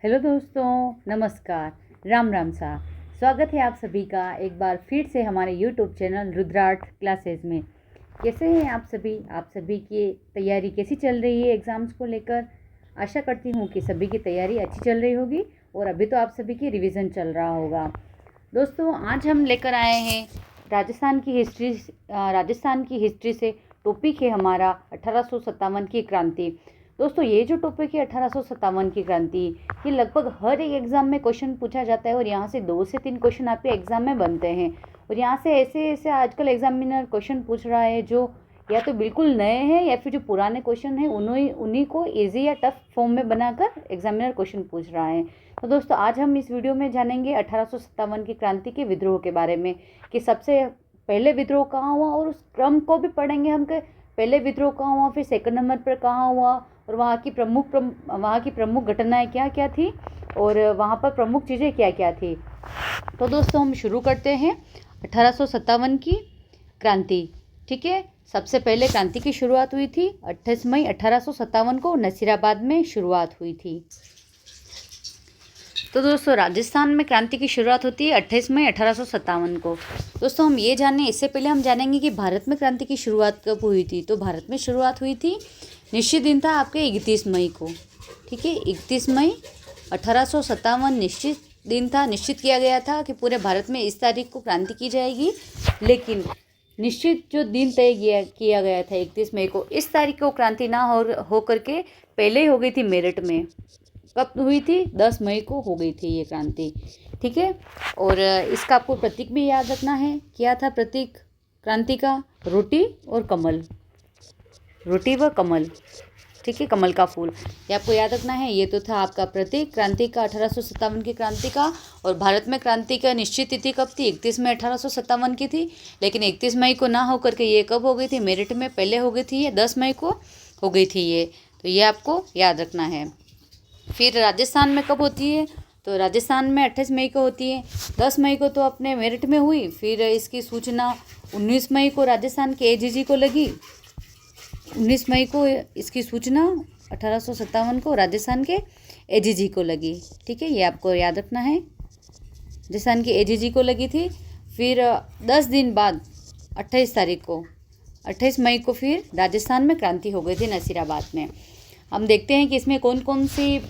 Hello दोस्तों, नमस्कार, राम राम सा। स्वागत है आप सभी का एक बार फिर से हमारे यूट्यूब चैनल रुद्रार्थ क्लासेस में। कैसे हैं आप सभी? आप सभी की तैयारी कैसी चल रही है एग्ज़ाम्स को लेकर? आशा करती हूँ कि सभी की तैयारी अच्छी चल रही होगी और अभी तो आप सभी की रिवीजन चल रहा होगा। दोस्तों, आज हम लेकर आए हैं राजस्थान की हिस्ट्री से टॉपिक है हमारा 1857 की क्रांति। दोस्तों, ये जो टॉपिक है 1857 की क्रांति, ये लगभग हर एक एग्ज़ाम में क्वेश्चन पूछा जाता है और यहाँ से 2 से 3 क्वेश्चन आपके एग्ज़ाम में बनते हैं। और यहाँ से ऐसे ऐसे आजकल एग्जामिनर क्वेश्चन पूछ रहा है जो या तो बिल्कुल नए हैं या फिर जो पुराने क्वेश्चन हैं उन्हीं को ईजी या टफ फॉर्म में बनाकर एग्जामिनर क्वेश्चन पूछ रहा है। तो दोस्तों, आज हम इस वीडियो में जानेंगे 1857 की क्रांति के विद्रोह के बारे में कि सबसे पहले विद्रोह कहाँ हुआ और उस क्रम को भी पढ़ेंगे हम कि पहले विद्रोह कहाँ हुआ, फिर सेकंड नंबर पर कहाँ हुआ और वहाँ की प्रमुख घटनाएं क्या क्या थी और वहाँ पर प्रमुख चीज़ें क्या क्या थी। तो दोस्तों, हम शुरू करते हैं 1857 की क्रांति। ठीक है, सबसे पहले क्रांति की शुरुआत हुई थी 28 मई 1857 को नसीराबाद में शुरुआत हुई थी। तो दोस्तों, राजस्थान में क्रांति की शुरुआत होती है 28 मई 1857 को। दोस्तों, हम ये जाने इससे पहले हम जानेंगे कि भारत में क्रांति की शुरुआत कब हुई थी। तो भारत में शुरुआत हुई थी, निश्चित दिन था आपके 31 मई को। ठीक है, 31 मई 1857 निश्चित दिन था, निश्चित किया गया था कि पूरे भारत में इस तारीख को क्रांति की जाएगी। लेकिन निश्चित जो दिन तय किया गया था 31 मई को, इस तारीख को क्रांति ना हो करके पहले ही हो गई थी मेरठ में। कब हुई थी? 10 मई को हो गई थी ये क्रांति। ठीक है, और इसका आपको प्रतीक भी याद रखना है। क्या था प्रतीक क्रांति का? रोटी और कमल, रोटी व कमल। ठीक है, कमल का फूल, ये आपको याद रखना है। ये तो था आपका प्रतीक क्रांति का, 1857 की क्रांति का। और भारत में क्रांति का निश्चित तिथि कब थी? 31 मई 1857 की थी। लेकिन 31 मई को ना हो करके ये कब हो गई थी? मेरठ में पहले हो गई थी, ये 10 मई को हो गई थी ये। तो ये आपको याद रखना है। फिर राजस्थान में कब होती है? तो राजस्थान में 28 मई को होती है। 10 मई को तो अपने मेरठ में हुई, फिर इसकी सूचना 19 मई को राजस्थान के एजीजी को लगी। 19 मई को इसकी सूचना 1857 को राजस्थान के एजीजी को लगी। ठीक है, ये आपको याद रखना है, राजस्थान के एजीजी को लगी थी। फिर 10 दिन बाद 28 तारीख को, 28 मई को फिर राजस्थान में क्रांति हो गई थी नसीराबाद में। हम देखते हैं कि इसमें कौन कौन सी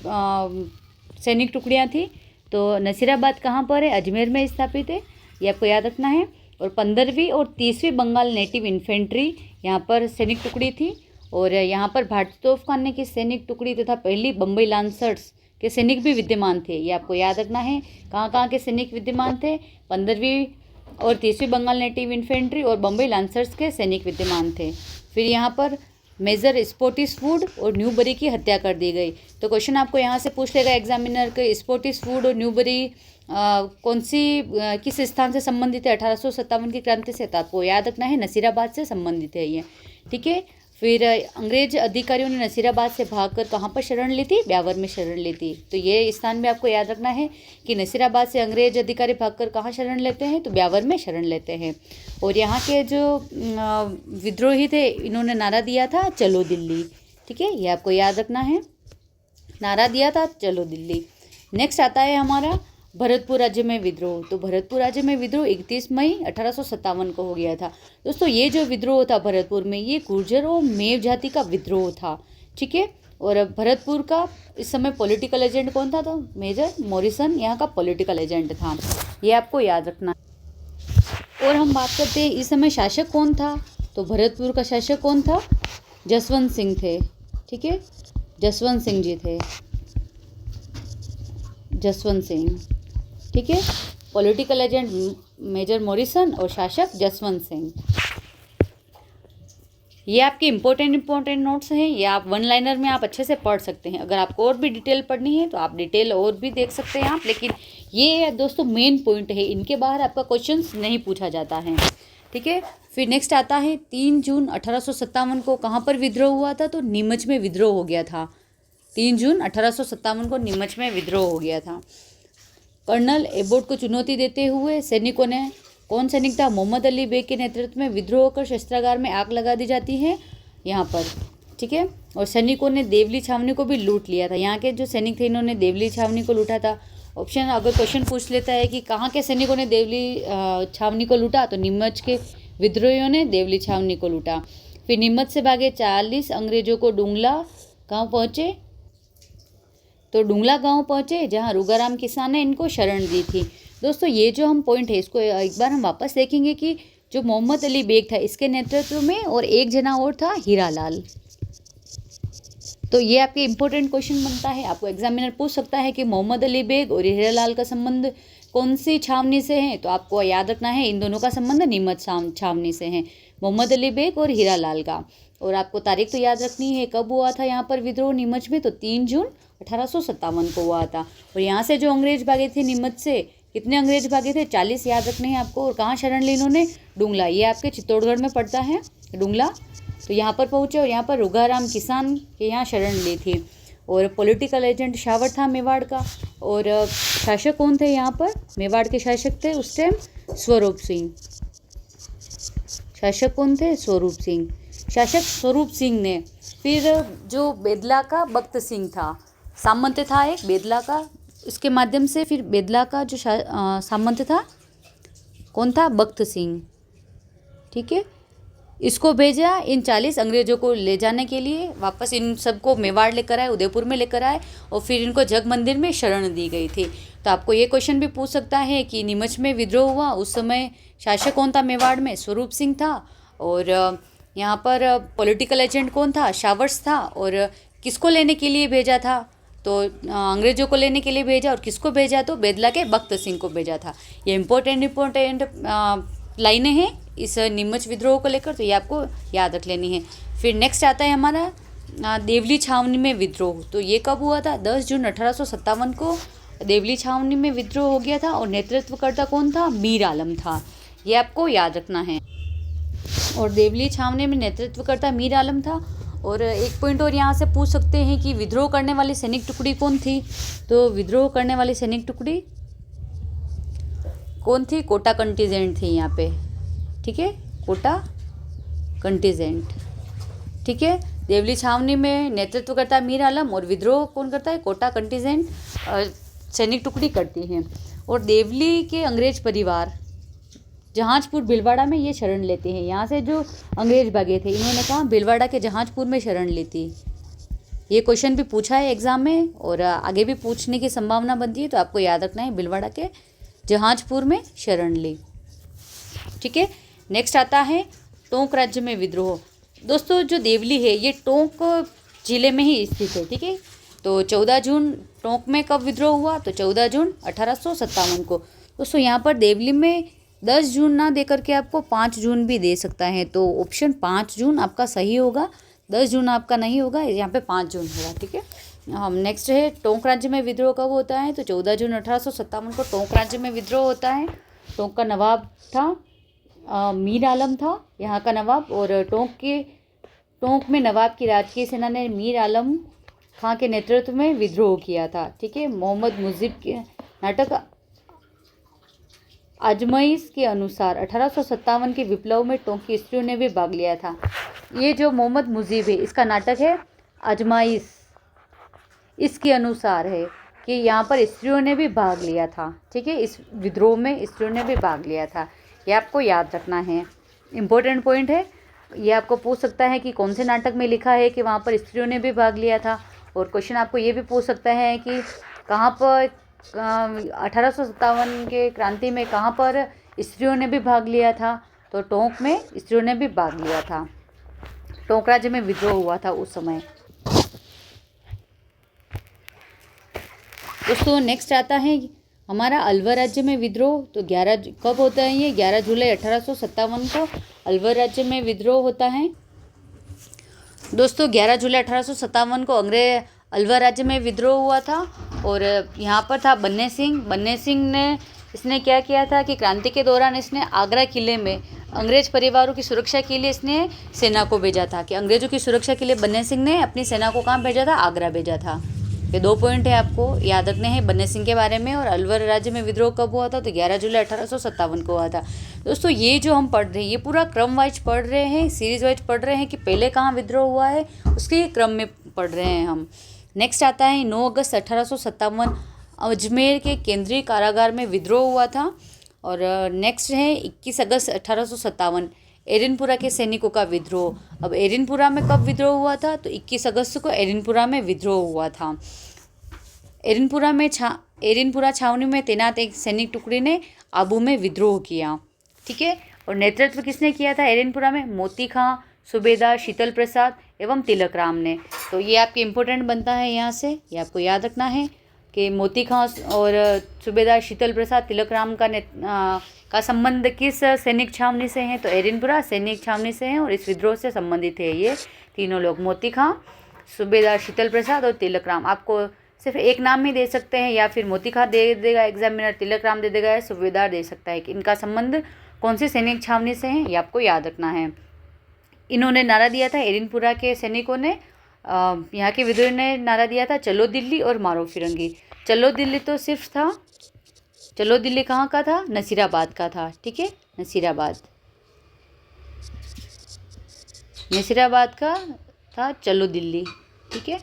सैनिक टुकड़ियाँ थी। तो नसीराबाद कहाँ पर है? अजमेर में स्थापित है, ये आपको याद रखना है। और 15वीं और 30वीं बंगाल नेटिव इन्फेंट्री यहाँ पर सैनिक टुकड़ी थी। और यहाँ पर भारतीय तोपखाने की सैनिक टुकड़ी तथा पहली बम्बई लांसर्स के सैनिक भी विद्यमान थे, ये आपको याद रखना है। कहाँ कहाँ के सैनिक विद्यमान थे? 15वीं और 30वीं बंगाल नेटिव इन्फेंट्री और बम्बई लांसर्स के सैनिक विद्यमान थे। फिर यहाँ पर मेजर स्पोर्टिसवुड और न्यूबरी की हत्या कर दी गई। तो क्वेश्चन आपको यहाँ से पूछ लेगा एग्जामिनर के, स्पोर्टिसवुड और न्यूबरी किस स्थान से संबंधित है 1857 की क्रांति से? तो आपको याद रखना है नसीराबाद से संबंधित है ये। ठीक है, फिर अंग्रेज अधिकारियों ने नसीराबाद से भागकर कहाँ पर शरण ली थी? ब्यावर में शरण ली थी। तो ये स्थान भी आपको याद रखना है कि नसीराबाद से अंग्रेज अधिकारी भागकर कहाँ शरण लेते हैं? तो ब्यावर में शरण लेते हैं। और यहाँ के जो विद्रोही थे, इन्होंने नारा दिया था चलो दिल्ली। ठीक है, ये आपको याद रखना है, नारा दिया था चलो दिल्ली। नेक्स्ट आता है हमारा भरतपुर राज्य में विद्रोह। तो भरतपुर राज्य में विद्रोह 31 मई 1857 को हो गया था। दोस्तों, ये जो विद्रोह था भरतपुर में, ये गुर्जर और मेव जाति का विद्रोह था। ठीक है, और भरतपुर का इस समय पॉलिटिकल एजेंट कौन था? तो मेजर मॉरिसन यहाँ का पॉलिटिकल एजेंट था, ये आपको याद रखना। और हम बात करते हैं इस समय शासक कौन था। तो भरतपुर का शासक कौन था? जसवंत सिंह थे। ठीक है, जसवंत सिंह जी थे, जसवंत सिंह। ठीक है, पॉलिटिकल एजेंट मेजर मॉरिसन और शासक जसवंत सिंह। ये आपके इम्पोर्टेंट नोट्स हैं, ये आप वन लाइनर में आप अच्छे से पढ़ सकते हैं। अगर आपको और भी डिटेल पढ़नी है तो आप डिटेल और भी देख सकते हैं आप, लेकिन ये दोस्तों मेन पॉइंट है, इनके बाहर आपका क्वेश्चंस नहीं पूछा जाता है। ठीक है, फिर नेक्स्ट आता है 3 जून 1857 को कहाँ पर विद्रोह हुआ था? तो नीमच में विद्रोह हो गया था। 3 जून 1857 को नीमच में विद्रोह हो गया था। कर्नल एबोट को चुनौती देते हुए सैनिकों ने, कौन सैनिक था? मोहम्मद अली बेग के नेतृत्व में विद्रोह कर शस्त्रागार में आग लगा दी जाती है यहाँ पर। ठीक है। और सैनिकों ने देवली छावनी को भी लूट लिया था। यहाँ के जो सैनिक थे इन्होंने देवली छावनी को लूटा था। ऑप्शन अगर क्वेश्चन पूछ लेता है कि कहाँ के सैनिकों ने देवली छावनी को लूटा, तो नीमच के विद्रोहियों ने देवली छावनी को लूटा। फिर नीमच से भागे 40 अंग्रेजों को डुंगला गांव पहुँचे, तो डुंगला गांव पहुँचे जहाँ रूगाराम किसान ने इनको शरण दी थी। दोस्तों ये जो हम पॉइंट है इसको एक बार हम वापस देखेंगे कि जो मोहम्मद अली बेग था इसके नेतृत्व में, और एक जना और था हीरालाल। तो ये आपके इंपॉर्टेंट क्वेश्चन बनता है, आपको एग्जामिनर पूछ सकता है कि मोहम्मद अली बेग और हीरालाल का संबंध कौन सी छावनी से है, तो आपको याद रखना है इन दोनों का संबंध नीमच छावनी से है, मोहम्मद अली बेग और हीरालाल का। और आपको तारीख तो याद रखनी है, कब हुआ था यहाँ पर विद्रोह नीमच में, तो 3 जून 1857 को हुआ था। और यहाँ से जो अंग्रेज भागे थे नीमच से, कितने अंग्रेज भागे थे, 40 याद रखने हैं आपको। और कहाँ शरण ली इन्होंने, डुंगला, ये आपके चित्तौड़गढ़ में पड़ता है डुंगला। तो यहाँ पर पहुँचे और यहाँ पर रूगाराम किसान के यहाँ शरण ली थी। और पॉलिटिकल एजेंट शावर था मेवाड़ का। और शासक कौन थे यहाँ पर, मेवाड़ के शासक थे उस टाइम स्वरूप सिंह। शासक कौन थे, स्वरूप सिंह, शासक स्वरूप सिंह ने। फिर जो बेदला का बख्त सिंह था, सामंत था एक बेदला का, इसके माध्यम से फिर बेदला का जो सामंत था कौन था, बख्त सिंह, ठीक है। इसको भेजा इन 40 अंग्रेजों को ले जाने के लिए, वापस इन सबको मेवाड़ लेकर आए, उदयपुर में लेकर आए, और फिर इनको जग मंदिर में शरण दी गई थी। तो आपको ये क्वेश्चन भी पूछ सकता है कि नीमच में विद्रोह हुआ उस समय शासक कौन था मेवाड़ में, स्वरूप सिंह था। और यहाँ पर पॉलिटिकल एजेंट कौन था, शावर्स था। और किसको लेने के लिए भेजा था, तो अंग्रेजों को लेने के लिए भेजा। और किसको भेजा, तो बेदला के बख्त सिंह को भेजा था। ये इम्पोर्टेंट लाइनें हैं इस नीमच विद्रोह को लेकर, तो ये आपको याद रख लेनी है। फिर नेक्स्ट आता है हमारा देवली छावनी में विद्रोह। तो ये कब हुआ था, 10 जून 1857 को देवली छावनी में विद्रोह हो गया था। और नेतृत्वकर्ता कौन था, मीर आलम था, ये आपको याद रखना है। और देवली छावनी में नेतृत्वकर्ता मीर आलम था। और एक पॉइंट और यहाँ से पूछ सकते हैं कि विद्रोह करने वाली सैनिक टुकड़ी कौन थी, तो विद्रोह करने वाली सैनिक टुकड़ी कौन थी, कोटा कंटीजेंट थी यहाँ पे, ठीक है, कोटा कंटीजेंट, ठीक है। देवली छावनी में नेतृत्व करता है मीर आलम, और विद्रोह कौन करता है, कोटा कंटीजेंट सैनिक टुकड़ी करती है। और देवली के अंग्रेज परिवार जहाजपुर भीलवाड़ा में ये शरण लेते हैं। यहाँ से जो अंग्रेज भागे थे इन्होंने कहा भीलवाड़ा के जहाजपुर में शरण ली थी। ये क्वेश्चन भी पूछा है एग्जाम में और आगे भी पूछने की संभावना बनती है, तो आपको याद रखना है भीलवाड़ा के जहाजपुर में शरण ली, ठीक है। नेक्स्ट आता है टोंक राज्य में विद्रोह। दोस्तों जो देवली है ये टोंक जिले में ही स्थित है, ठीक है। तो 14 जून टोंक में कब विद्रोह हुआ, तो 14 जून 1857 को। दोस्तों यहाँ पर देवली में 10 जून ना दे करके आपको 5 जून भी दे सकता है, तो ऑप्शन 5 जून आपका सही होगा, 10 जून आपका नहीं होगा, यहाँ पे 5 जून होगा, ठीक है। हम नेक्स्ट है टोंक राज्य में विद्रोह कब होता है, तो 14 जून 1857 को टोंक राज्य में विद्रोह होता है। टोंक का नवाब था मीर आलम था यहाँ का नवाब, और टोंक में नवाब की राजकीय सेना ने मीर आलम खां के नेतृत्व में विद्रोह किया था, ठीक है। मोहम्मद मुजीब के नाटक आजमाइश के अनुसार 1857 के विप्लव में टोंक की स्त्रियों ने भी भाग लिया था। ये जो मोहम्मद मुजीब है इसका नाटक है आजमाइश, इसके अनुसार है कि यहाँ पर स्त्रियों ने भी भाग लिया था, ठीक है। इस विद्रोह में स्त्रियों ने भी भाग लिया था, ये आपको याद रखना है, इम्पोर्टेंट पॉइंट है। ये आपको पूछ सकता है कि कौन से नाटक में लिखा है कि वहाँ पर स्त्रियों ने भी भाग लिया था। और क्वेश्चन आपको ये भी पूछ सकता है कि कहाँ पर 1857 के क्रांति में कहाँ पर स्त्रियों ने भी भाग लिया था, तो टोंक में स्त्रियों ने भी भाग लिया था। टोंक राज्य में विद्रोह हुआ था उस समय। दोस्तों नेक्स्ट आता है हमारा अलवर राज्य में विद्रोह। तो 11 कब होता है ये, 11 जुलाई 1857 को अलवर राज्य में विद्रोह होता है। दोस्तों 11 जुलाई 1857 को अंग्रेज अलवर राज्य में विद्रोह हुआ था। और यहाँ पर था बन्ने सिंह ने इसने क्या किया था कि क्रांति के दौरान इसने आगरा किले में अंग्रेज परिवारों की सुरक्षा के लिए इसने सेना को भेजा था, कि अंग्रेजों की सुरक्षा के लिए बन्ने सिंह ने अपनी सेना को कहाँ भेजा था, आगरा भेजा था। ये 2 पॉइंट है आपको याद रखने हैं बन्ने सिंह के बारे में। और अलवर राज्य में विद्रोह कब हुआ था? तो 11 जुलाई 1857 को हुआ था। दोस्तों ये जो हम पढ़ रहे हैं ये पूरा क्रम वाइज पढ़ रहे हैं, सीरीज वाइज पढ़ रहे हैं कि पहले कहाँ विद्रोह हुआ है उसके क्रम में पढ़ रहे हैं हम। नेक्स्ट आता है 9 अगस्त 1857 अजमेर के केंद्रीय कारागार में विद्रोह हुआ था। और नेक्स्ट है 21 अगस्त 1857 एरिनपुरा के सैनिकों का विद्रोह। अब एरिनपुरा में कब विद्रोह हुआ था? तो 21 अगस्त को एरिनपुरा में विद्रोह हुआ था। एरिनपुरा छावनी में तैनात एक सैनिक टुकड़ी ने आबू में विद्रोह किया। ठीक है। और नेतृत्व किसने किया था एरिनपुरा में? मोती खां, सूबेदार शीतल प्रसाद एवं तिलक राम ने। तो ये आपके इम्पोर्टेंट बनता है, यहाँ से ये आपको याद रखना है कि मोती खां और सूबेदार शीतल प्रसाद तिलक राम का संबंध किस सैनिक छावनी से है? तो एरिनपुरा सैनिक छावनी से हैं और इस विद्रोह से संबंधित है ये तीनों लोग, मोती खां, सूबेदार शीतल प्रसाद और तिलक राम। आपको सिर्फ एक नाम ही दे सकते हैं, या फिर मोती खां दे देगा एग्जामिनर, तिलक राम दे देगा, या सूबेदार दे सकता है कि इनका संबंध कौन सी सैनिक छावनी से है, ये आपको याद रखना है। इन्होंने नारा दिया था, एरिनपुरा के सैनिकों ने, यहाँ के विद्रोह ने नारा दिया था, चलो दिल्ली और मारो फिरंगी। चलो दिल्ली तो सिर्फ था, चलो दिल्ली कहाँ का था? नसीराबाद का था। ठीक है, नसीराबाद का था चलो दिल्ली। ठीक है।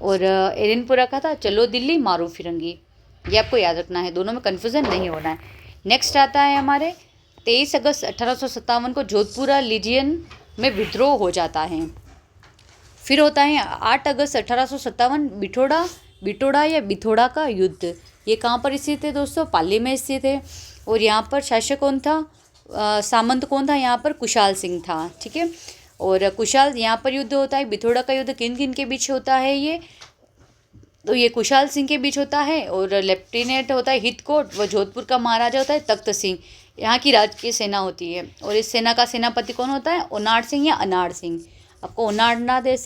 और एरिनपुरा का था चलो दिल्ली मारो फिरंगी। ये आपको याद रखना है, दोनों में कन्फ्यूज़न नहीं होना है। नेक्स्ट आता है हमारे 23 अगस्त 1857 को जोधपुरा लीजियन में विद्रोह हो जाता है। फिर होता है 8 अगस्त 1857 बिठोड़ा या बिथोड़ा का युद्ध। ये कहाँ पर स्थित है दोस्तों? पाली में स्थित है। और यहाँ पर शासक कौन था? सामंत कौन था? यहाँ पर कुशाल सिंह था। ठीक है। और कुशाल यहाँ पर युद्ध होता है। बिथोड़ा का युद्ध किन किन के बीच होता है ये? तो ये कुशाल सिंह के बीच होता है। और लेफ्टिनेंट होता है हितकोट, व जोधपुर का महाराजा होता है तख्त सिंह। यहाँ की राजकीय सेना होती है। और इस सेना का सेनापति कौन होता है? ओनाड सिंह या अनाड़ सिंह। आपको ओनाड ना दे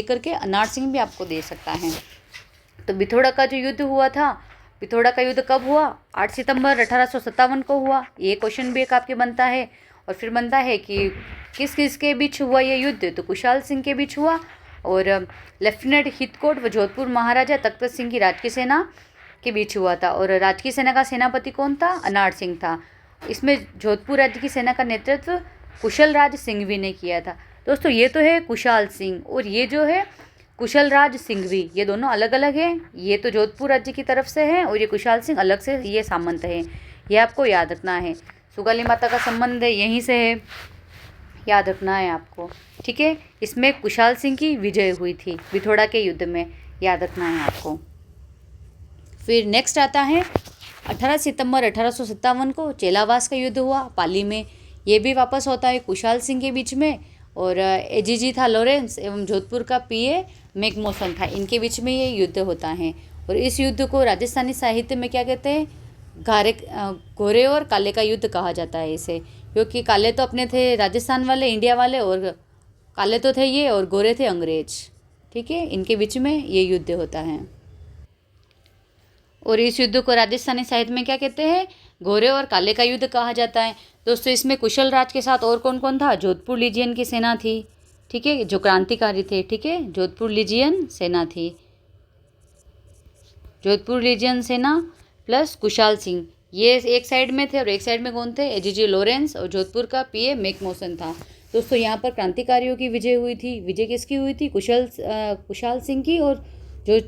करके अनाड़ सिंह भी आपको दे सकता है। तो बिथोड़ा का जो युद्ध हुआ था, बिथोड़ा का युद्ध कब हुआ? 8 सितंबर 1857 को हुआ। ये क्वेश्चन भी एक आपके बनता है। और फिर बनता है कि किस किस के बीच हुआ ये युद्ध? तो कुशाल सिंह के बीच हुआ। और लेफ्टिनेंट हितकोट व जोधपुर महाराजा तख्त सिंह की राजकीय सेना के बीच हुआ था। और राजकीय सेना का सेनापति कौन था? अनाड़ सिंह था। इसमें जोधपुर राज्य की सेना का नेतृत्व कुशल राज सिंघवी ने किया था। दोस्तों ये तो है कुशाल सिंह, और ये जो है कुशल राज सिंघवी, ये दोनों अलग अलग हैं। ये तो जोधपुर राज्य की तरफ से है और ये कुशाल सिंह अलग से, ये सामंत है। ये आपको याद रखना है। सुगाली माता का संबंध यहीं से है, याद रखना है आपको। ठीक है। इसमें कुशाल सिंह की विजय हुई थी बिथोड़ा के युद्ध में, याद रखना है आपको। फिर नेक्स्ट आता है 18 सितंबर 1857 को चेलावास का युद्ध हुआ पाली में। ये भी वापस होता है कुशाल सिंह के बीच में। और एजीजी था लॉरेंस एवं जोधपुर का पीए मैकमोसन था, इनके बीच में ये युद्ध होता है। और इस युद्ध को राजस्थानी साहित्य में क्या कहते हैं? गोरे और काले का युद्ध कहा जाता है इसे, क्योंकि काले तो अपने थे राजस्थान वाले, इंडिया वाले, और काले तो थे ये और गोरे थे अंग्रेज। ठीक है। इनके बीच में ये युद्ध होता है। और इस युद्ध को राजस्थानी साहित्य में क्या कहते हैं? गोरे और काले का युद्ध कहा जाता है। दोस्तों इसमें कुशल राज के साथ और कौन कौन था? जोधपुर लीजियन की सेना थी। ठीक है, जो क्रांतिकारी थे। ठीक है, जोधपुर लीजियन सेना थी। जोधपुर लीजियन सेना प्लस कुशाल सिंह, ये एक साइड में थे। और एक साइड में कौन थे? एजीजी लॉरेंस, और जोधपुर का पीए मैकमोसन था। दोस्तों यहाँ पर क्रांतिकारियों की विजय हुई थी। विजय किसकी हुई थी? कुशाल सिंह की, और जो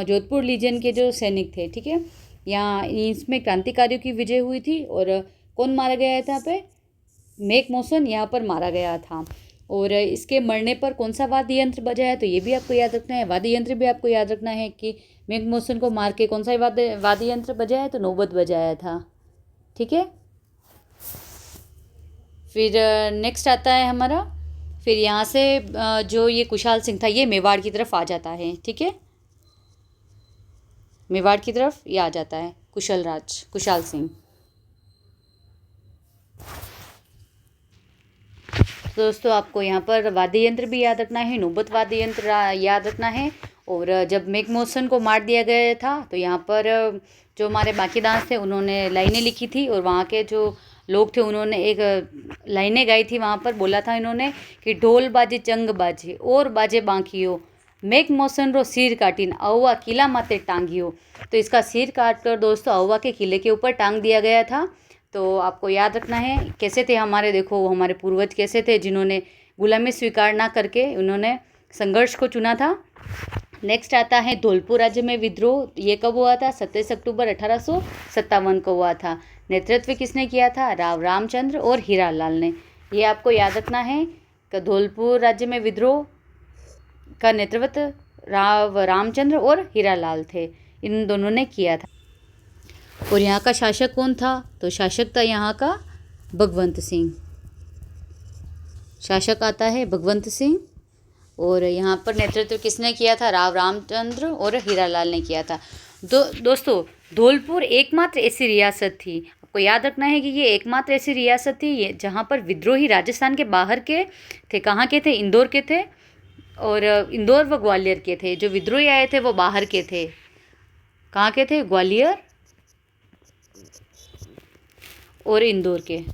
जोधपुर लीजियन के जो सैनिक थे। ठीक है, यहाँ इसमें क्रांतिकारियों की विजय हुई थी। और कौन मारा गया था? यहाँ पे मैकमोसन यहाँ पर मारा गया था। और इसके मरने पर कौन सा वाद्य यंत्र बजा है? तो ये भी आपको याद रखना है। वाद्य यंत्र भी आपको याद रखना है कि मैकमोसन को मार के कौन सा वाद्य यंत्र बजाया? तो नौबत बजाया था। ठीक है। फिर नेक्स्ट आता है हमारा, फिर यहाँ से जो ये कुशाल सिंह था ये मेवाड़ की तरफ आ जाता है। ठीक है, मेवाड़ की तरफ ये आ जाता है कुशाल सिंह। दोस्तों आपको यहाँ पर वाद्य यंत्र भी याद रखना है, नौबत वाद्य यंत्र याद रखना है। और जब मैकमोसन को मार दिया गया था तो यहाँ पर जो हमारे बाकीदांस थे उन्होंने लाइनें लिखी थी। और वहाँ के जो लोग थे उन्होंने एक लाइनें गाई थी। वहाँ पर बोला था इन्होंने कि ढोल बाजे चंग बाजे और बाजे बांकियो, मेक मोशन रो सिर काटिन अहुआ किला माते टांगियो। तो इसका सिर काट कर दोस्तों अहुआ के किले के ऊपर टांग दिया गया था। तो आपको याद रखना है कैसे थे हमारे, देखो हमारे पूर्वज कैसे थे जिन्होंने गुलामी स्वीकार ना करके उन्होंने संघर्ष को चुना था। नेक्स्ट आता है धौलपुर राज्य में विद्रोह। ये कब हुआ था? 27 अक्टूबर 1857 को हुआ था। नेतृत्व किसने किया था? राव रामचंद्र और हीरालाल ने। ये आपको याद रखना है कि धौलपुर राज्य में विद्रोह का नेतृत्व राव रामचंद्र और हीरालाल थे, इन दोनों ने किया था। और यहाँ का शासक कौन था? तो शासक था यहाँ का भगवंत सिंह। शासक आता है भगवंत सिंह। और यहाँ पर नेतृत्व किसने किया था? राव रामचंद्र और हीरालाल ने किया था। दोस्तों धौलपुर एकमात्र ऐसी रियासत थी, आपको याद रखना है कि ये एकमात्र ऐसी रियासत थी ये जहाँ पर विद्रोही राजस्थान के बाहर के थे। कहाँ के थे? इंदौर के थे, और इंदौर व ग्वालियर के थे। जो विद्रोही आए थे वो बाहर के थे। कहाँ के थे? ग्वालियर और इंदौर के।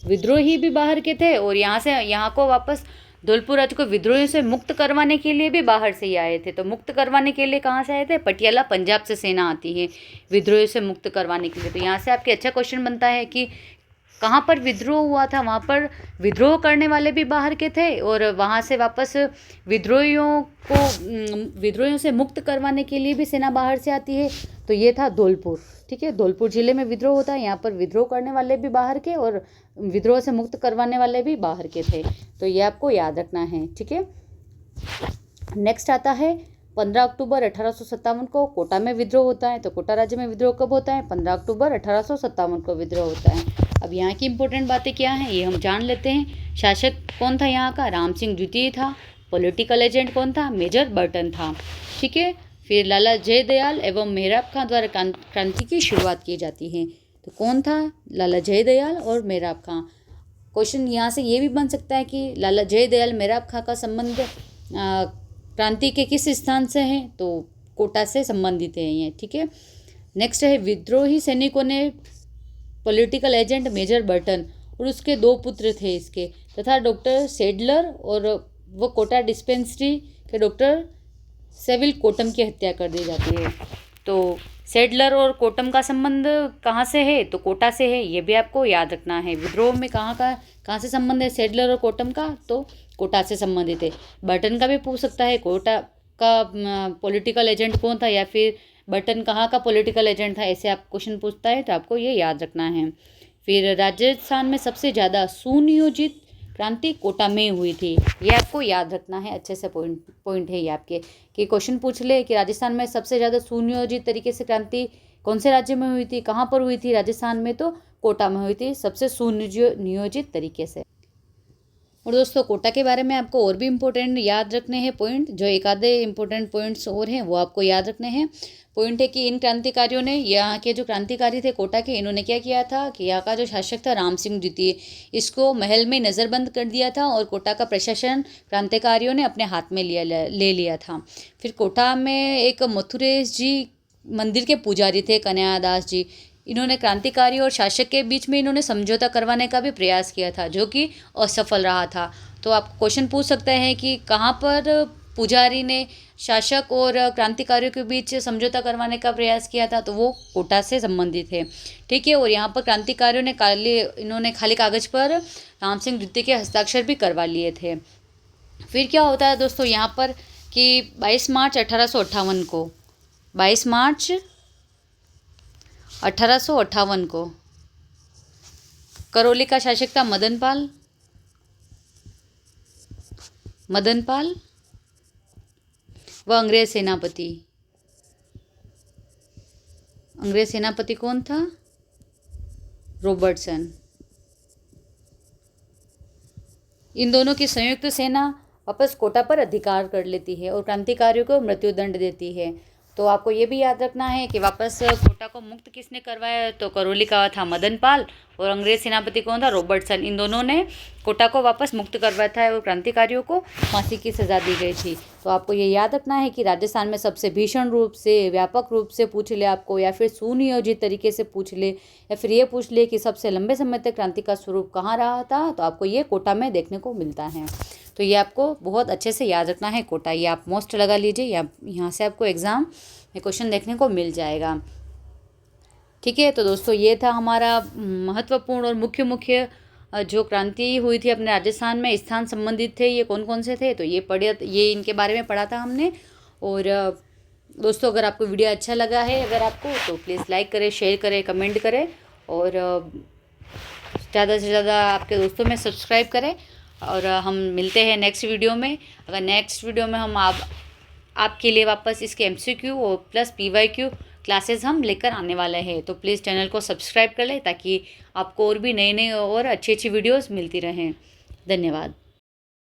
विद्रोही भी बाहर के थे और यहाँ को वापस धौलपुर राज्य को विद्रोहियों से मुक्त करवाने के लिए भी बाहर से ही आए थे। तो मुक्त करवाने के लिए कहाँ से आए थे? पटियाला पंजाब से सेना आती है विद्रोहियों से मुक्त करवाने के लिए। तो यहाँ से आपके अच्छा क्वेश्चन बनता है कि कहाँ पर विद्रोह हुआ था? वहाँ पर विद्रोह करने वाले भी बाहर के थे और वहाँ से वापस विद्रोहियों से मुक्त करवाने के लिए भी सेना बाहर से आती है। तो ये था धौलपुर। ठीक है, धौलपुर जिले में विद्रोह होता है। यहाँ पर विद्रोह करने वाले भी बाहर के और विद्रोह से मुक्त करवाने वाले भी बाहर के थे। तो ये आपको याद रखना है। ठीक है, नेक्स्ट आता है 15 अक्टूबर 1857 को कोटा में विद्रोह होता है। तो कोटा राज्य में विद्रोह कब होता है? 15 अक्टूबर 1857 को विद्रोह होता है। अब यहाँ की इंपॉर्टेंट बातें क्या हैं ये हम जान लेते हैं। शासक कौन था यहाँ का? राम सिंह द्वितीय था। पॉलिटिकल एजेंट कौन था? मेजर बर्टन था। ठीक है, फिर लाला जयदयाल एवं मेहराब खां द्वारा क्रांति की शुरुआत की जाती है। तो कौन था? लाला जयदयाल और मेहराब खां। क्वेश्चन यहाँ से ये भी बन सकता है कि लाला जयदयाल मेहराब खां का संबंध क्रांति के किस स्थान से है? तो कोटा से संबंधित है ये। ठीक है, नेक्स्ट है विद्रोही सैनिकों ने पॉलिटिकल एजेंट मेजर बर्टन और उसके 2 पुत्र थे इसके तथा डॉक्टर सेडलर और वो कोटा डिस्पेंसरी के डॉक्टर सेविल कोटम की हत्या कर दी जाती है। तो सेडलर और कोटम का संबंध कहाँ से है? तो कोटा से है। ये भी आपको याद रखना है। विद्रोह में कहाँ से संबंध है सेडलर और कोटम का? तो कोटा से संबंधित है। बर्टन का भी पूछ सकता है कोटा का पॉलिटिकल एजेंट कौन था, या फिर बर्टन कहाँ का पॉलिटिकल एजेंट था, ऐसे आप क्वेश्चन पूछता है तो आपको ये याद रखना है। फिर राजस्थान में सबसे ज़्यादा सुनियोजित क्रांति कोटा में हुई थी। ये आपको याद रखना है, अच्छे से पॉइंट है ये आपके कि क्वेश्चन पूछ ले कि राजस्थान में सबसे ज़्यादा सुनियोजित तरीके से क्रांति कौन से राज्य में हुई थी, कहाँ पर हुई थी राजस्थान में? तो कोटा में हुई थी सबसे सुनियोजित तरीके से। और दोस्तों कोटा के बारे में आपको और भी इम्पोर्टेंट याद रखने हैं पॉइंट, जो एक आधे इम्पोर्टेंट पॉइंट्स और हैं वो आपको याद रखने हैं। पॉइंट है कि इन क्रांतिकारियों ने, यहाँ के जो क्रांतिकारी थे कोटा के, इन्होंने क्या किया था कि यहाँ का जो शासक था राम सिंह द्वितीय, इसको महल में नज़रबंद कर दिया था और कोटा का प्रशासन क्रांतिकारियों ने अपने हाथ में ले लिया था। फिर कोटा में एक मथुरेश जी मंदिर के पुजारी थे, कन्हैयादास जी, इन्होंने क्रांतिकारी और शासक के बीच में इन्होंने समझौता करवाने का भी प्रयास किया था, जो कि असफल रहा था। तो आप क्वेश्चन पूछ सकते हैं कि कहाँ पर पुजारी ने शासक और क्रांतिकारियों के बीच समझौता करवाने का प्रयास किया था? तो वो कोटा से संबंधित है। ठीक है, और यहाँ पर क्रांतिकारियों ने इन्होंने खाली कागज पर राम सिंह द्वितीय के हस्ताक्षर भी करवा लिए थे। फिर क्या होता है दोस्तों यहाँ पर कि 22 मार्च 1858 को 22 मार्च 1858 को करौली का शासक था मदन पाल व अंग्रेज सेनापति कौन था? रॉबर्टसन। इन दोनों की संयुक्त सेना वापस कोटा पर अधिकार कर लेती है और क्रांतिकारियों को मृत्युदंड देती है। तो आपको ये भी याद रखना है कि वापस कोटा को मुक्त किसने करवाया? तो करौली का था मदन पाल और अंग्रेज सेनापति कौन था? रॉबर्टसन। इन दोनों ने कोटा को वापस मुक्त करवाया था और क्रांतिकारियों को फांसी की सज़ा दी गई थी। तो आपको ये याद रखना है कि राजस्थान में सबसे भीषण रूप से, व्यापक रूप से पूछ ले आपको, या फिर सुनियोजित तरीके से पूछ ले, या फिर ये पूछ ले कि सबसे लंबे समय तक क्रांति का स्वरूप कहाँ रहा था, तो आपको ये कोटा में देखने को मिलता है। तो तो ये आपको बहुत अच्छे से याद रखना है कोटा, ये आप मोस्ट लगा लीजिए, या यहाँ से आपको एग्ज़ाम में क्वेश्चन देखने को मिल जाएगा। ठीक है, तो दोस्तों ये था हमारा महत्वपूर्ण और मुख्य मुख्य जो क्रांति हुई थी अपने राजस्थान में, स्थान संबंधित थे, ये कौन कौन से थे, तो ये इनके बारे में पढ़ा था हमने। और दोस्तों अगर आपको वीडियो अच्छा लगा है, अगर आपको, तो प्लीज़ लाइक करें, शेयर करें, कमेंट करें, और ज़्यादा से ज़्यादा आपके दोस्तों में सब्सक्राइब करें। और हम मिलते हैं नेक्स्ट वीडियो में। अगर नेक्स्ट वीडियो में हम आपके लिए वापस इसके MCQ और प्लस PYQ क्लासेस हम लेकर आने वाले हैं, तो प्लीज़ चैनल को सब्सक्राइब कर लें ताकि आपको और भी नए नए और अच्छी अच्छी वीडियोस मिलती रहें। धन्यवाद।